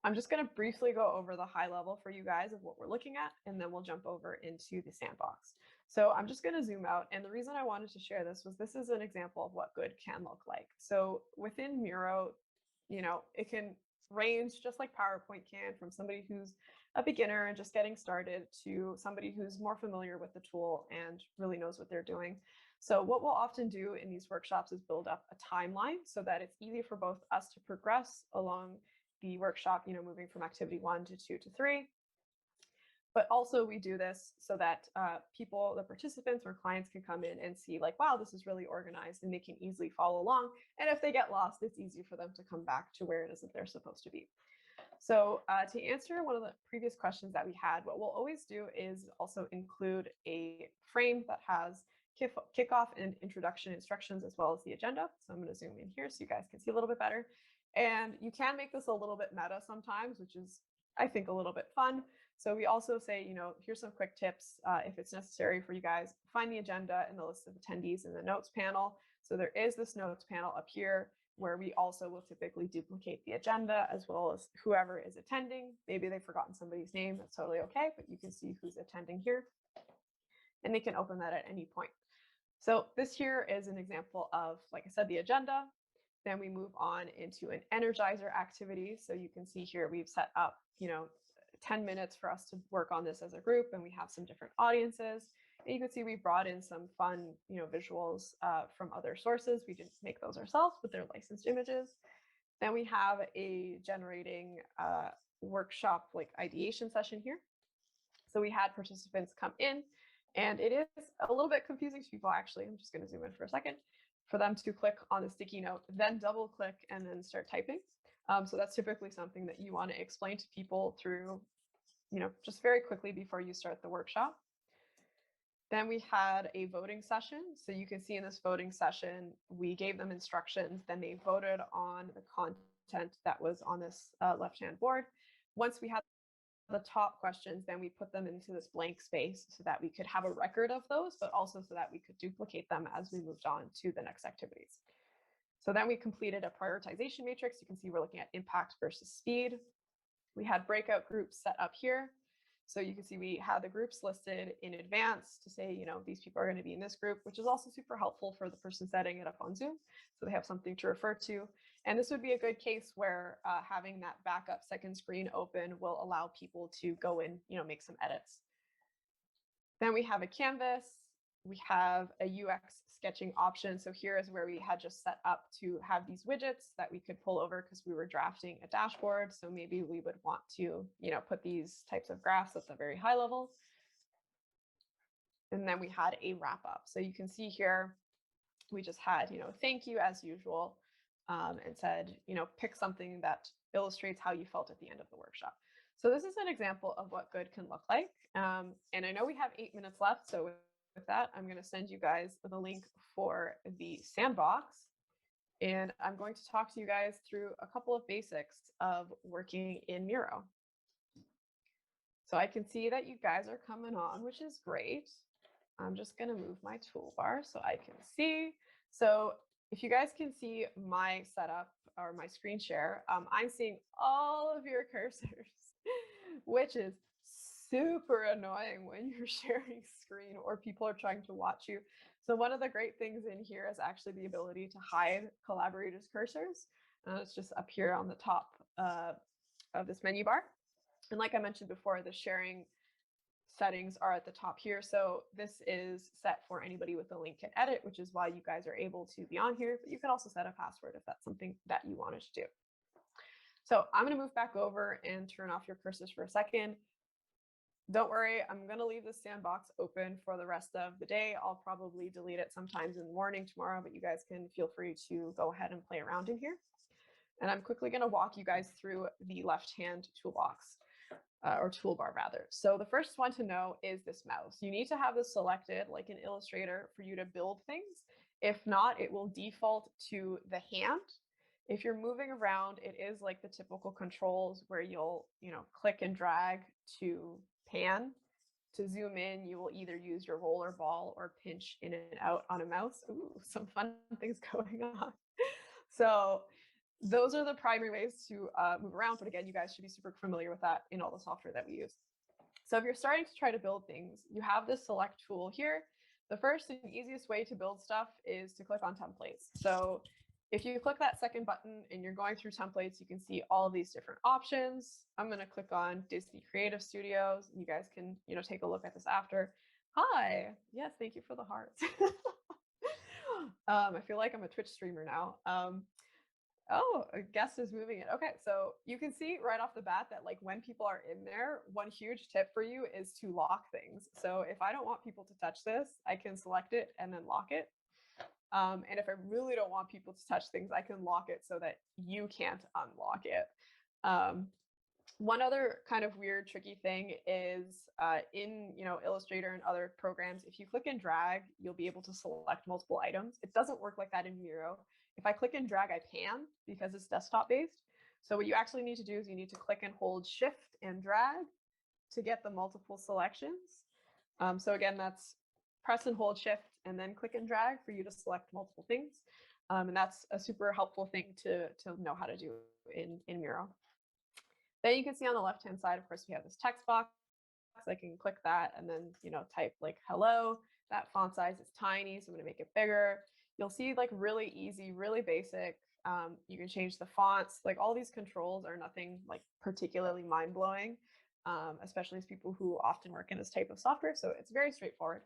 I'm just going to briefly go over the high level for you guys of what we're looking at, and then we'll jump over into the sandbox. So I'm just going to zoom out. And the reason I wanted to share this was this is an example of what good can look like. So within Miro, it can range just like PowerPoint can, from somebody who's a beginner and just getting started to somebody who's more familiar with the tool and really knows what they're doing. So what we'll often do in these workshops is build up a timeline so that it's easy for both us to progress along the workshop, moving from activity 1 to 2 to 3. But also we do this so that people, the participants or clients, can come in and see like, wow, this is really organized, and they can easily follow along. And if they get lost, it's easy for them to come back to where it is that they're supposed to be. So to answer one of the previous questions that we had, what we'll always do is also include a frame that has kickoff and introduction instructions, as well as the agenda. So I'm going to zoom in here so you guys can see a little bit better. And you can make this a little bit meta sometimes, which is, I think, a little bit fun. So we also say, here's some quick tips if it's necessary for you guys. Find the agenda and the list of attendees in the notes panel. So there is this notes panel up here where we also will typically duplicate the agenda as well as whoever is attending. Maybe they've forgotten somebody's name. That's totally okay, but you can see who's attending here. And they can open that at any point. So this here is an example of, like I said, the agenda. Then we move on into an energizer activity. So you can see here we've set up, 10 minutes for us to work on this as a group, and we have some different audiences. And you can see we brought in some fun, visuals from other sources. We didn't make those ourselves, but they're licensed images. Then we have a generating workshop like ideation session here. So we had participants come in, and it is a little bit confusing to people, actually. I'm just going to zoom in for a second, for them to click on the sticky note, then double click, and then start typing. So that's typically something that you want to explain to people through, just very quickly before you start the workshop. Then we had a voting session. So you can see in this voting session, we gave them instructions, then they voted on the content that was on this left-hand board. Once we had the top questions, then we put them into this blank space so that we could have a record of those, but also so that we could duplicate them as we moved on to the next activities. So then we completed a prioritization matrix. You can see we're looking at impact versus speed. We had breakout groups set up here. So you can see we had the groups listed in advance to say, these people are going to be in this group, which is also super helpful for the person setting it up on Zoom. So they have something to refer to. And this would be a good case where having that backup second screen open will allow people to go in, make some edits. Then we have a canvas. We have a UX sketching option. So here is where we had just set up to have these widgets that we could pull over because we were drafting a dashboard. So maybe we would want to, put these types of graphs at the very high level. And then we had a wrap up. So you can see here, we just had, thank you as usual, and said, pick something that illustrates how you felt at the end of the workshop. So this is an example of what good can look like. And I know we have 8 minutes left. So with that, I'm going to send you guys the link for the sandbox. And I'm going to talk to you guys through a couple of basics of working in Miro. So I can see that you guys are coming on, which is great. I'm just going to move my toolbar so I can see. So if you guys can see my setup or my screen share, I'm seeing all of your cursors, which is super annoying when you're sharing screen or people are trying to watch you. So one of the great things in here is actually the ability to hide collaborators' cursors. It's just up here on the top of this menu bar. And like I mentioned before, the sharing settings are at the top here. So this is set for anybody with a link and edit, which is why you guys are able to be on here, but you can also set a password if that's something that you wanted to do. So I'm going to move back over and turn off your cursors for a second. Don't worry, I'm going to leave the sandbox open for the rest of the day. I'll probably delete it sometimes in the morning tomorrow, but you guys can feel free to go ahead and play around in here. And I'm quickly going to walk you guys through the left-hand toolbox. Or toolbar rather. So the first one to know is this mouse. You need to have this selected like an Illustrator for you to build things. If not, it will default to the hand. If you're moving around, it is like the typical controls where you'll, click and drag to pan. To zoom in, you will either use your roller ball or pinch in and out on a mouse. Ooh, some fun things going on. So those are the primary ways to move around. But again, you guys should be super familiar with that in all the software that we use. So if you're starting to try to build things, you have this select tool here. The first and easiest way to build stuff is to click on templates. So if you click that second button and you're going through templates, you can see all of these different options. I'm going to click on Disney Creative Studios. You guys can, take a look at this after. Hi. Yes, thank you for the hearts. I feel like I'm a Twitch streamer now. Oh, a guest is moving it. Okay, so you can see right off the bat that like when people are in there, one huge tip for you is to lock things. So if I don't want people to touch this, I can select it and then lock it. And if I really don't want people to touch things, I can lock it so that you can't unlock it. One other kind of weird, tricky thing is in Illustrator and other programs, if you click and drag, you'll be able to select multiple items. It doesn't work like that in Miro. If I click and drag, I pan because it's desktop based. So what you actually need to do is you need to click and hold Shift and drag to get the multiple selections. So again, that's press and hold Shift and then click and drag for you to select multiple things. And that's a super helpful thing to know how to do in Miro. Then you can see on the left-hand side, of course, we have this text box. I can click that and then, type like hello. That font size is tiny, so I'm going to make it bigger. You'll see like really easy, really basic. You can change the fonts. Like all these controls are nothing like particularly mind-blowing, especially as people who often work in this type of software. So it's very straightforward.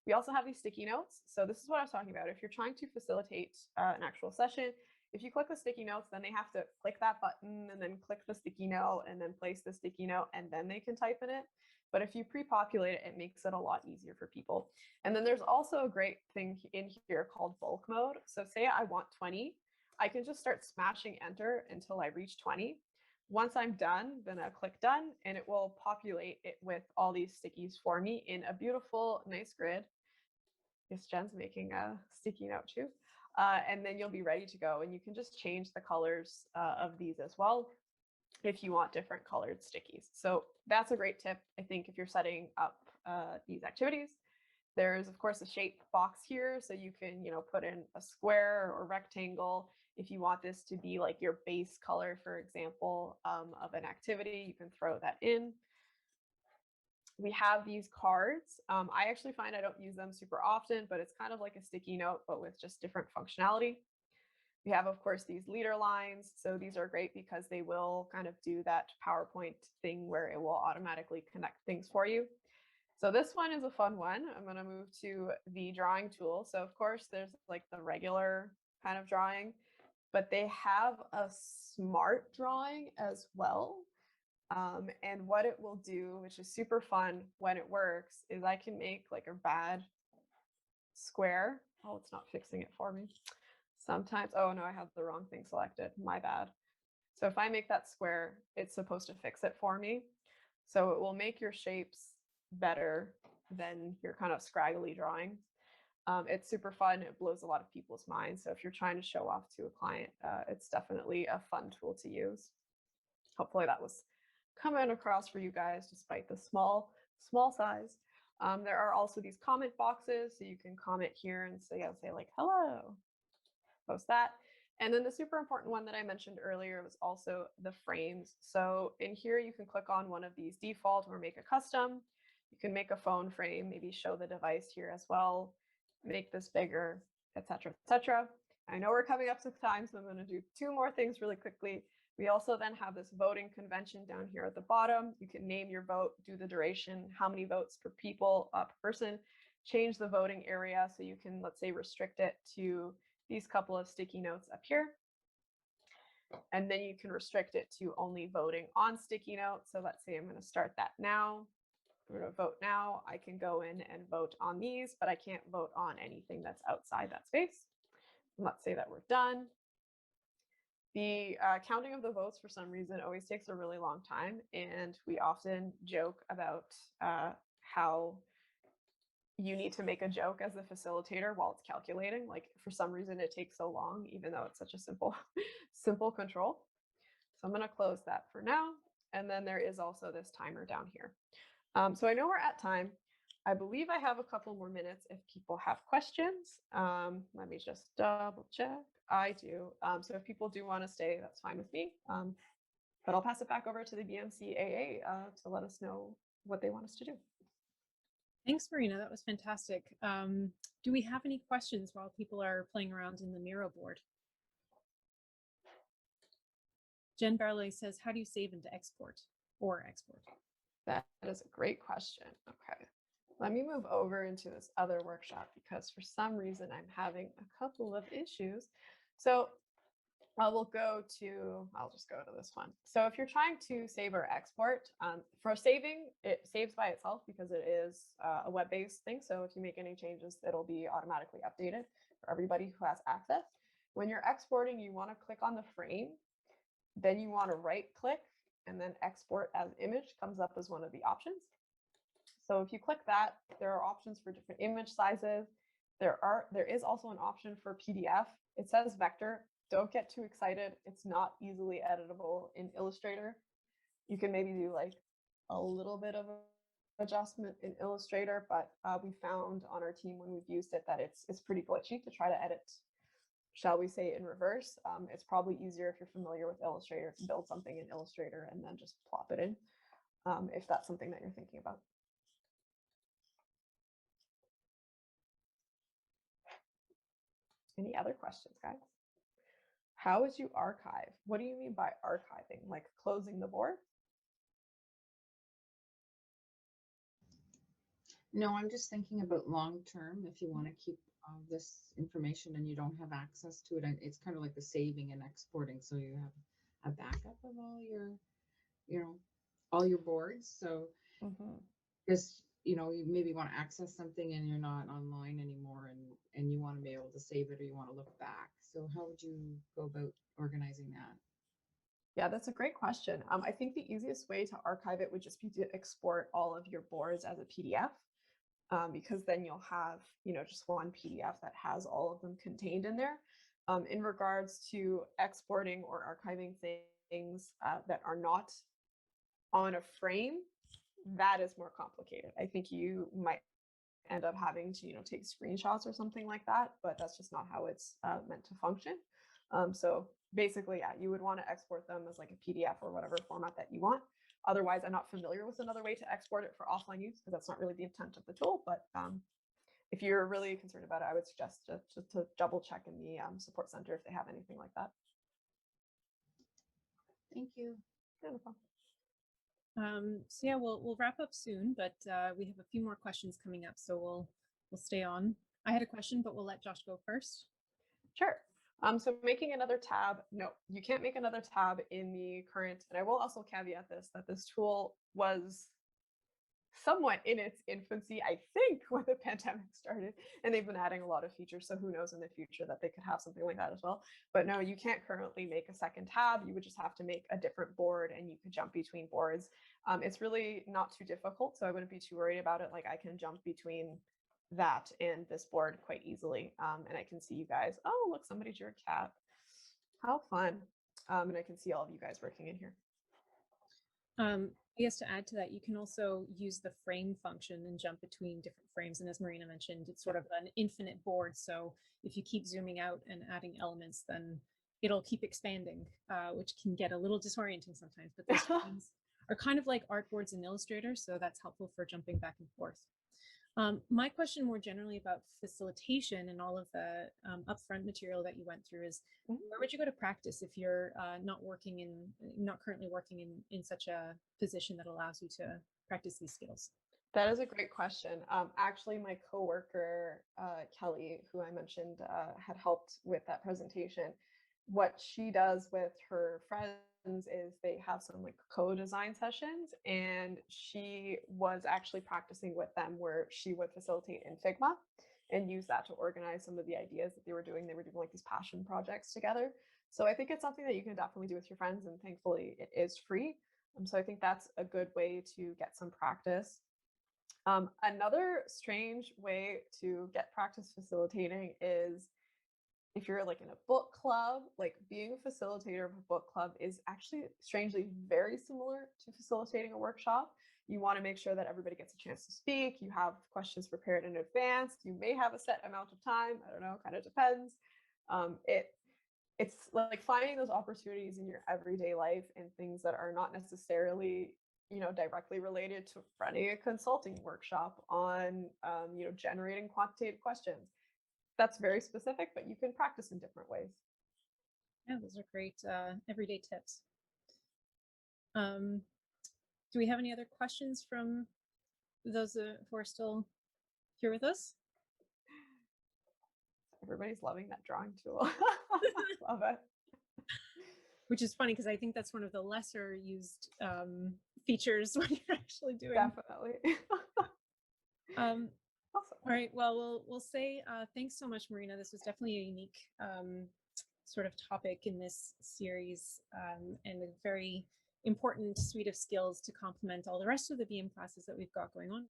We also have these sticky notes. So this is what I was talking about. If you're trying to facilitate an actual session, if you click the sticky notes, then they have to click that button and then click the sticky note and then place the sticky note and then they can type in it. But if you pre-populate it, it makes it a lot easier for people. And then there's also a great thing in here called bulk mode. So say I want 20, I can just start smashing enter until I reach 20. Once I'm done, then I'll click done and it will populate it with all these stickies for me in a beautiful, nice grid. Yes, Jen's making a sticky note too. And then you'll be ready to go. And you can just change the colors of these as well if you want different colored stickies. So that's a great tip, I think, if you're setting up these activities. There's, of course, a shape box here. So you can, put in a square or rectangle. If you want this to be like your base color, for example, of an activity, you can throw that in. We have these cards. I actually find I don't use them super often, but it's kind of like a sticky note, but with just different functionality. We have, of course, these leader lines. So these are great because they will kind of do that PowerPoint thing where it will automatically connect things for you. So this one is a fun one. I'm going to move to the drawing tool. So of course, there's like the regular kind of drawing, but they have a smart drawing as well. And what it will do, which is super fun when it works, is I can make like a bad square. Oh, it's not fixing it for me. Sometimes, oh no, I have the wrong thing selected. My bad. So if I make that square, it's supposed to fix it for me. So it will make your shapes better than your kind of scraggly drawing. It's super fun. It blows a lot of people's minds. So if you're trying to show off to a client, it's definitely a fun tool to use. Hopefully that was coming across for you guys despite the small size. There are also these comment boxes, so you can comment here and say like hello, post that. And then the super important one that I mentioned earlier was also the frames. So in here you can click on one of these default or make a custom. You can make a phone frame, maybe show the device here as well, make this bigger, etc., etc. I know we're coming up to time, so I'm going to do two more things really quickly. We also then have this voting convention down here at the bottom. You can name your vote, do the duration, how many votes per people, per person, change the voting area. So you can, let's say, restrict it to these couple of sticky notes up here. And then you can restrict it to only voting on sticky notes. So let's say I'm going to start that now. I'm going to vote now. I can go in and vote on these, but I can't vote on anything that's outside that space. And let's say that we're done. The counting of the votes for some reason always takes a really long time. And we often joke about how you need to make a joke as a facilitator while it's calculating. Like for some reason it takes so long, even though it's such a simple control. So I'm going to close that for now. And then there is also this timer down here. So I know we're at time. I believe I have a couple more minutes if people have questions. Let me just double check. I do. So if people do want to stay, that's fine with me. But I'll pass it back over to the BMCAA to let us know what they want us to do. Thanks, Marina. That was fantastic. Do we have any questions while people are playing around in the Miro board? Jen Barley says, how do you save and export or export? That is a great question. Okay. Let me move over into this other workshop because for some reason I'm having a couple of issues. So I'll just go to this one. So if you're trying to save or export, for saving, it saves by itself because it is a web-based thing. So if you make any changes, it'll be automatically updated for everybody who has access. When you're exporting, you want to click on the frame, then you want to right click, and then export as image comes up as one of the options. So if you click that, there are options for different image sizes. There is also an option for PDF. It says vector. Don't get too excited. It's not easily editable in Illustrator. You can maybe do like a little bit of adjustment in Illustrator, but we found on our team when we've used it that it's pretty glitchy to try to edit, shall we say, in reverse. It's probably easier if you're familiar with Illustrator to build something in Illustrator and then just plop it in, if that's something that you're thinking about. Any other questions, guys? How would you archive? What do you mean by archiving? Like closing the board? No, I'm just thinking about long term. If you want to keep this information and you don't have access to it, and it's kind of like the saving and exporting. So you have a backup of all your, all your boards. So because you maybe want to access something and you're not online anymore, and you want to be able to save it or you want to look back. So how would you go about organizing that? Yeah, that's a great question. I think the easiest way to archive it would just be to export all of your boards as a PDF, because then you'll have, just one PDF that has all of them contained in there. In regards to exporting or archiving things that are not on a frame, that is more complicated. I think you might end up having to, take screenshots or something like that, but that's just not how it's meant to function. So basically, yeah, you would want to export them as like a PDF or whatever format that you want. Otherwise, I'm not familiar with another way to export it for offline use because that's not really the intent of the tool. But if you're really concerned about it, I would suggest to double check in the support center if they have anything like that. Thank you. Yeah, no problem. So yeah, we'll wrap up soon, but we have a few more questions coming up, so we'll stay on. I had a question, but we'll let Josh go first. Sure. So making another tab, no, you can't make another tab in the current, and I will also caveat this, that this tool was somewhat in its infancy, I think, when the pandemic started, and they've been adding a lot of features. So who knows in the future that they could have something like that as well. But no, you can't currently make a second tab. You would just have to make a different board and you could jump between boards. It's really not too difficult, so I wouldn't be too worried about it. Like I can jump between that and this board quite easily. And I can see you guys. Oh, look, somebody drew a cat. How fun. And I can see all of you guys working in here. I guess to add to that, you can also use the frame function and jump between different frames. And as Marina mentioned, it's sort of an infinite board. So if you keep zooming out and adding elements, then it'll keep expanding, which can get a little disorienting sometimes. But those frames are kind of like artboards in Illustrator, so that's helpful for jumping back and forth. My question more generally about facilitation and all of the upfront material that you went through is, where would you go to practice if you're not currently working in such a position that allows you to practice these skills? That is a great question. Actually, my coworker, Kelly, who I mentioned had helped with that presentation, what she does with her friends is they have some like co-design sessions, and she was actually practicing with them where she would facilitate in Figma and use that to organize some of the ideas that they were doing. They were doing like these passion projects together. So I think it's something that you can definitely do with your friends, and thankfully it is free. So I think that's a good way to get some practice. Another strange way to get practice facilitating is if you're like in a book club, like being a facilitator of a book club is actually strangely very similar to facilitating a workshop. You want to make sure that everybody gets a chance to speak. You have questions prepared in advance. You may have a set amount of time. I don't know, kind of depends. It's like finding those opportunities in your everyday life and things that are not necessarily directly related to running a consulting workshop on, generating quantitative questions. That's very specific, but you can practice in different ways. Yeah, those are great everyday tips. Do we have any other questions from those who are still here with us? Everybody's loving that drawing tool. Love it. Which is funny because I think that's one of the lesser used features when you're actually doing. Definitely. Awesome. Awesome. All right. Well, we'll say thanks so much, Marina. This was definitely a unique sort of topic in this series, and a very important suite of skills to complement all the rest of the BM classes that we've got going on.